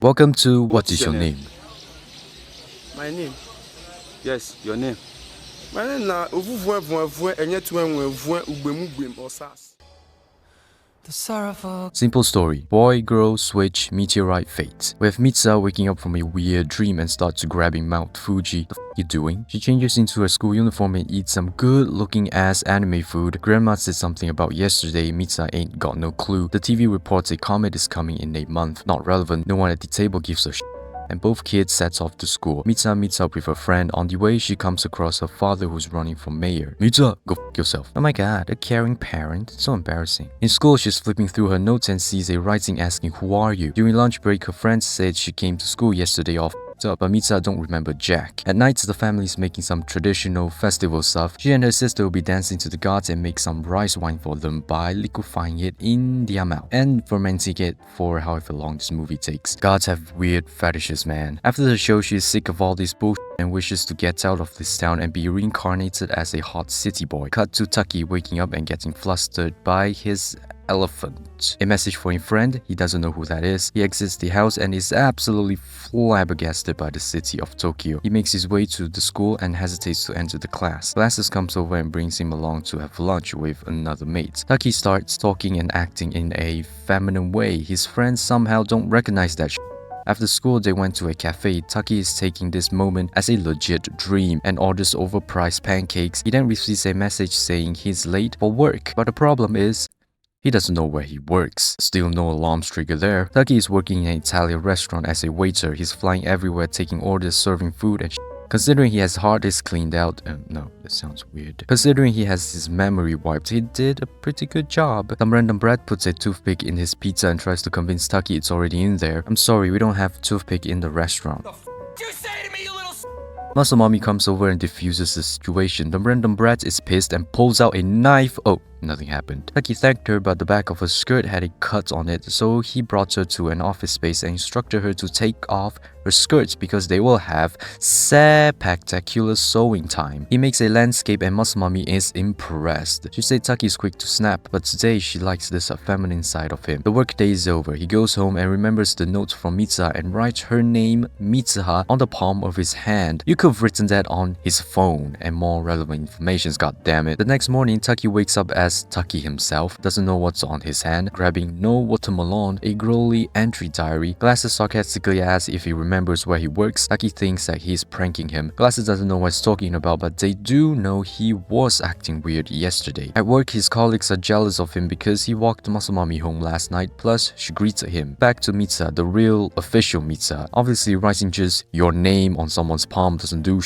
Welcome to What What is is your Your name? Name? My name? Yes, your name. My name na Ovuvwe Enyetuenwe Ugbemugwem Osas. The sorrowful. Simple story. Boy, girl, switch, meteorite, fate. We have Mitsa waking up from a weird dream and starts grabbing Mount Fuji. The you doing? She changes into her school uniform and eats some good looking ass anime food. Grandma said something about yesterday. Mitsa ain't got no clue. The TV reports a comet is coming in a month. Not relevant. No one at the table gives a and both kids sets off to school. Mitsa meets up with her friend. On the way, she comes across her father who's running for mayor. Mitsa, go f yourself. Oh my god, a caring parent. So embarrassing. In school, she's flipping through her notes and sees a writing asking, who are you? During lunch break, her friend said she came to school yesterday off up, but Mitsa don't remember Jack. At night, the family's making some traditional festival stuff. She and her sister will be dancing to the gods and make some rice wine for them by liquefying it in their mouth and fermenting it for however long this movie takes. Gods have weird fetishes, man. After the show, she's sick of all this bullshit and wishes to get out of this town and be reincarnated as a hot city boy. Cut to Taki waking up and getting flustered by his elephant. A message for a friend, he doesn't know who that is. He exits the house and is absolutely flabbergasted by the city of Tokyo. He makes his way to the school and hesitates to enter the class. Glasses comes over and brings him along to have lunch with another mate. Taki starts talking and acting in a feminine way. His friends somehow don't recognize that After school, they went to a cafe. Taki is taking this moment as a legit dream and orders overpriced pancakes. He then receives a message saying he's late for work. But the problem is, he doesn't know where he works. Still no alarms trigger there. Taki is working in an Italian restaurant as a waiter. He's flying everywhere, taking orders, serving food and Considering he has hard disk cleaned out, no, that sounds weird. Considering he has his memory wiped, he did a pretty good job. Some random brat puts a toothpick in his pizza and tries to convince Taki it's already in there. I'm sorry, we don't have toothpick in the restaurant. Muscle Mommy comes over and diffuses the situation. The random brat is pissed and pulls out a knife. Oh, nothing happened. Taki thanked her, but the back of her skirt had a cut on it, so he brought her to an office space and instructed her to take off her skirts because they will have spectacular sewing time. He makes a landscape and Muscle Mommy is impressed. She said Taki is quick to snap, but today she likes this feminine side of him. The workday is over. He goes home and remembers the note from Mitsa and writes her name, Mitsuha, on the palm of his hand. You could have written that on his phone and more relevant information, goddammit. The next morning, Taki wakes up as Taki himself, doesn't know what's on his hand, grabbing no watermelon, a girly entry diary. Glasses sarcastically asks if he remembers where he works. Taki thinks that he's pranking him. Glasses doesn't know what he's talking about, but they do know he was acting weird yesterday. At work, his colleagues are jealous of him because he walked Muscle Mommy home last night, plus she greets him. Back to Mitsa, the real official Mitsa. Obviously, writing just your name on someone's palm doesn't do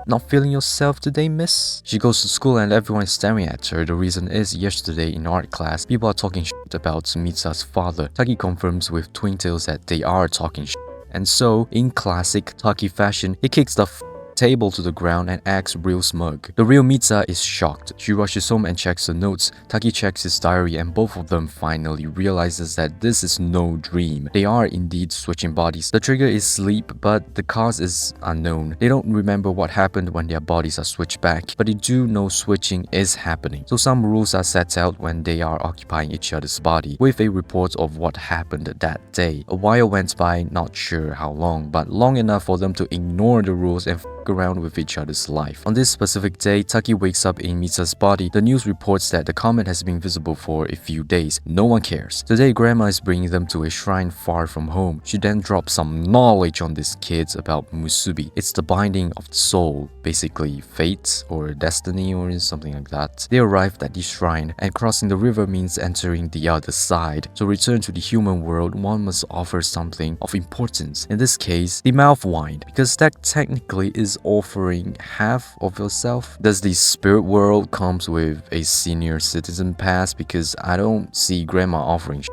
Not feeling yourself today, miss? She goes to school and everyone is staring at her. The reason is yesterday in art class, people are talking shit about Mitsa's father. Taki confirms with Twin Tails that they are talking shit. And so, in classic Taki fashion, he kicks the table to the ground and acts real smug. The real Mitsa is shocked. She rushes home and checks the notes. Taki checks his diary and both of them finally realizes that this is no dream. They are indeed switching bodies. The trigger is sleep, but the cause is unknown. They don't remember what happened when their bodies are switched back, but they do know switching is happening. So some rules are set out when they are occupying each other's body, with a report of what happened that day. A while went by, not sure how long, but long enough for them to ignore the rules and around with each other's life. On this specific day, Taki wakes up in Mitsa's body. The news reports that the comet has been visible for a few days. No one cares. Today, Grandma is bringing them to a shrine far from home. She then drops some knowledge on these kids about Musubi. It's the binding of the soul, basically fate or destiny or something like that. They arrived at the shrine, and crossing the river means entering the other side. To return to the human world, one must offer something of importance. In this case, the mouth wine, because that technically is offering half of yourself. Does the spirit world comes with a senior citizen pass? Because I don't see Grandma offering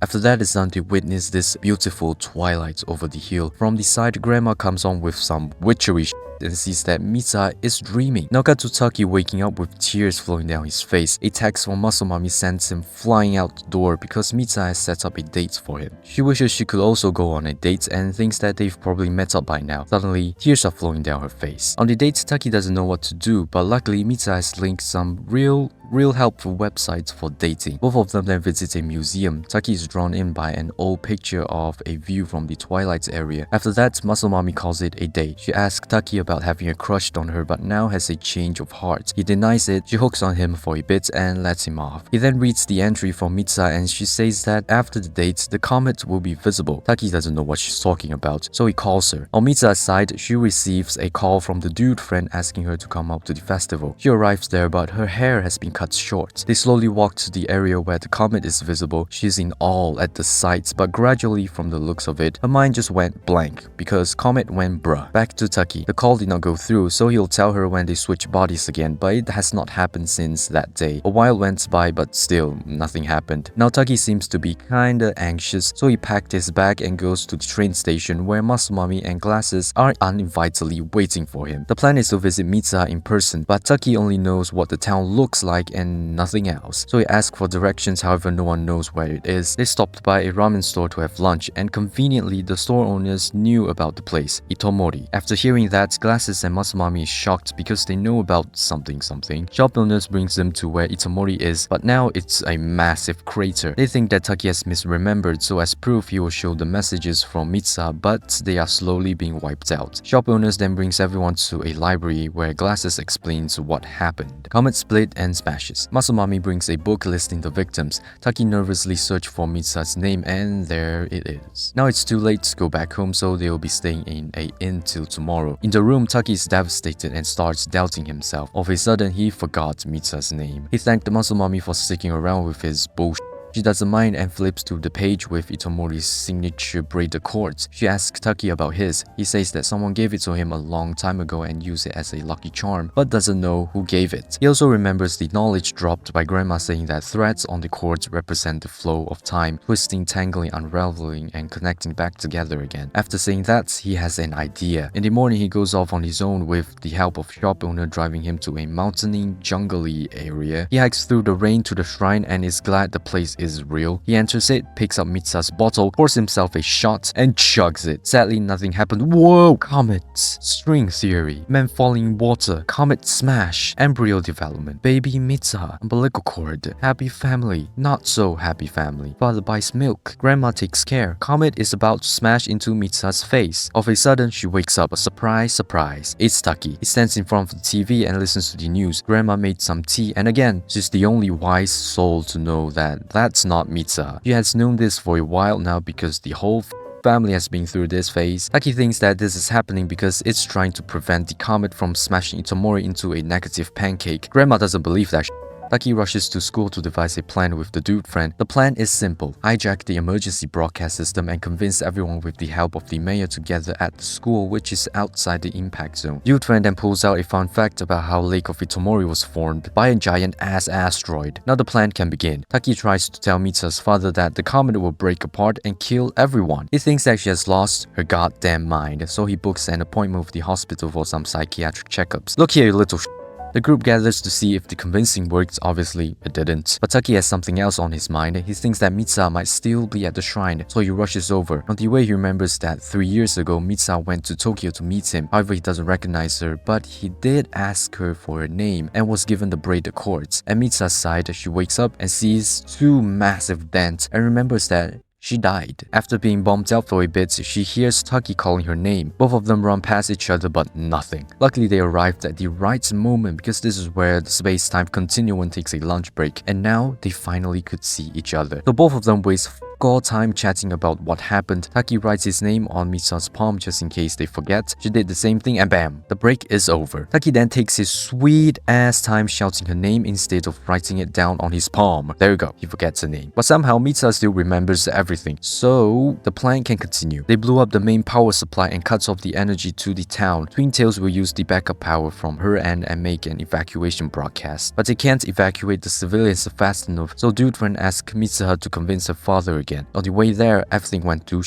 After that is done, to witness this beautiful twilight over the hill. From the side, Grandma comes on with some witchery and sees that Mitsuha is dreaming. Now cut to Taki waking up with tears flowing down his face. A text from Muscle Mommy sends him flying out the door because Mitsuha has set up a date for him. She wishes she could also go on a date and thinks that they've probably met up by now. Suddenly, tears are flowing down her face. On the date, Taki doesn't know what to do, but luckily Mitsuha has linked some real helpful websites for dating. Both of them then visit a museum. Taki is drawn in by an old picture of a view from the Twilight area. After that, Muscle Mommy calls it a day. She asks Taki about having a crush on her but now has a change of heart. He denies it. She hooks on him for a bit and lets him off. He then reads the entry from Mitsuha and she says that after the date, the comet will be visible. Taki doesn't know what she's talking about, so he calls her. On Mitsuha's side, she receives a call from the dude friend asking her to come up to the festival. She arrives there but her hair has been cut short. They slowly walk to the area where the comet is visible. She's in awe at the sight, but gradually from the looks of it, her mind just went blank because comet went bruh. Back to Taki. The call did not go through, so he'll tell her when they switch bodies again, but it has not happened since that day. A while went by but still nothing happened. Now Taki seems to be kinda anxious, so he packed his bag and goes to the train station where Muscle Mommy and Glasses are uninvitedly waiting for him. The plan is to visit Mitsuha in person, but Taki only knows what the town looks like and nothing else. So he asks for directions, however no one knows where it is. They stopped by a ramen store to have lunch and conveniently the store owners knew about the place, Itomori. After hearing that, Glasses and Muscle Mommy is shocked because they know about something. Shop owners brings them to where Itomori is, but now it's a massive crater. They think that Taki has misremembered, so as proof he will show the messages from Mitsuha, but they are slowly being wiped out. Shop owners then brings everyone to a library where Glasses explains what happened. Comet split and smashes. Muscle Mommy brings a book listing the victims. Taki nervously searches for Mitsuha's name and there it is. Now it's too late to go back home, so they'll be staying in an inn till tomorrow. In the room, Taki is devastated and starts doubting himself. All of a sudden, he forgot Mitsuha's name. He thanked the Muscle Mommy for sticking around with his bullshit. She doesn't mind and flips to the page with Itomori's signature braided cords. She asks Taki about his. He says that someone gave it to him a long time ago and used it as a lucky charm, but doesn't know who gave it. He also remembers the knowledge dropped by Grandma saying that threads on the cords represent the flow of time, twisting, tangling, unraveling, and connecting back together again. After saying that, he has an idea. In the morning, he goes off on his own with the help of shop owner driving him to a mountainy, jungly area. He hikes through the rain to the shrine and is glad the place is real. He enters it, picks up Mitsuha's bottle, pours himself a shot, and chugs it. Sadly, nothing happened. Whoa! Comets. String theory. Men falling in water. Comet smash. Embryo development. Baby Mitsuha. Umbilical cord. Happy family. Not so happy family. Father buys milk. Grandma takes care. Comet is about to smash into Mitsuha's face. All of a sudden, she wakes up. A surprise. It's Taki. He stands in front of the TV and listens to the news. Grandma made some tea, and again, she's the only wise soul to know that that's not Mitsuha. She has known this for a while now because the whole family has been through this phase. Taki thinks that this is happening because it's trying to prevent the comet from smashing Itomori into a negative pancake. Grandma doesn't believe that. Taki rushes to school to devise a plan with the dude friend. The plan is simple. Hijack the emergency broadcast system and convince everyone with the help of the mayor to gather at the school, which is outside the impact zone. Dude friend then pulls out a fun fact about how Lake of Itomori was formed by a giant-ass asteroid. Now the plan can begin. Taki tries to tell Mitsuha's father that the comet will break apart and kill everyone. He thinks that she has lost her goddamn mind, so he books an appointment with the hospital for some psychiatric checkups. Look here, you little The group gathers to see if the convincing worked. Obviously, it didn't. But Taki has something else on his mind. He thinks that Mitsuha might still be at the shrine, so he rushes over. On the way, he remembers that 3 years ago, Mitsuha went to Tokyo to meet him. However, he doesn't recognize her, but he did ask her for her name and was given the braided cords. At Mitsuha's side, she wakes up and sees 2 massive dents and remembers that she died. After being bombed out for a bit, she hears Taki calling her name. Both of them run past each other, but nothing. Luckily, they arrived at the right moment because this is where the space-time continuum takes a lunch break, and now they finally could see each other. So both of them waste all time chatting about what happened. Taki writes his name on Mitsuha's palm just in case they forget. She did the same thing and bam, the break is over. Taki then takes his sweet ass time shouting her name instead of writing it down on his palm. There you go, he forgets her name. But somehow Mitsuha still remembers everything, so the plan can continue. They blew up the main power supply and cuts off the energy to the town. Twin Tails will use the backup power from her end and make an evacuation broadcast. But they can't evacuate the civilians fast enough, so Dude Friend asks Mitsuha to convince her father again. On the way there, everything went to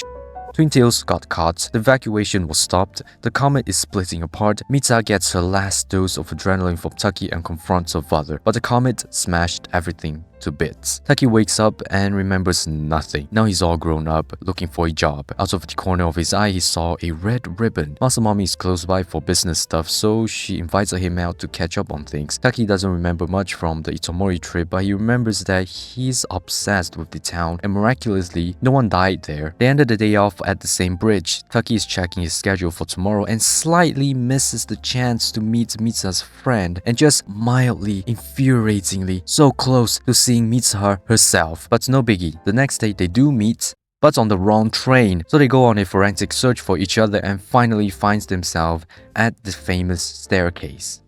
Twin Tails got caught, the evacuation was stopped, the comet is splitting apart, Mita gets her last dose of adrenaline from Taki and confronts her father, but the comet smashed everything to bits. Taki wakes up and remembers nothing. Now he's all grown up, looking for a job. Out of the corner of his eye, he saw a red ribbon. Masamami is close by for business stuff, so she invites him out to catch up on things. Taki doesn't remember much from the Itomori trip, but he remembers that he's obsessed with the town, and miraculously, no one died there. They ended the day off at the same bridge. Taki is checking his schedule for tomorrow and slightly misses the chance to meet Mita's friend, and just mildly, infuriatingly, so close to seeing Mita herself. But no biggie. The next day they do meet, but on the wrong train. So they go on a forensic search for each other and finally finds themselves at the famous staircase.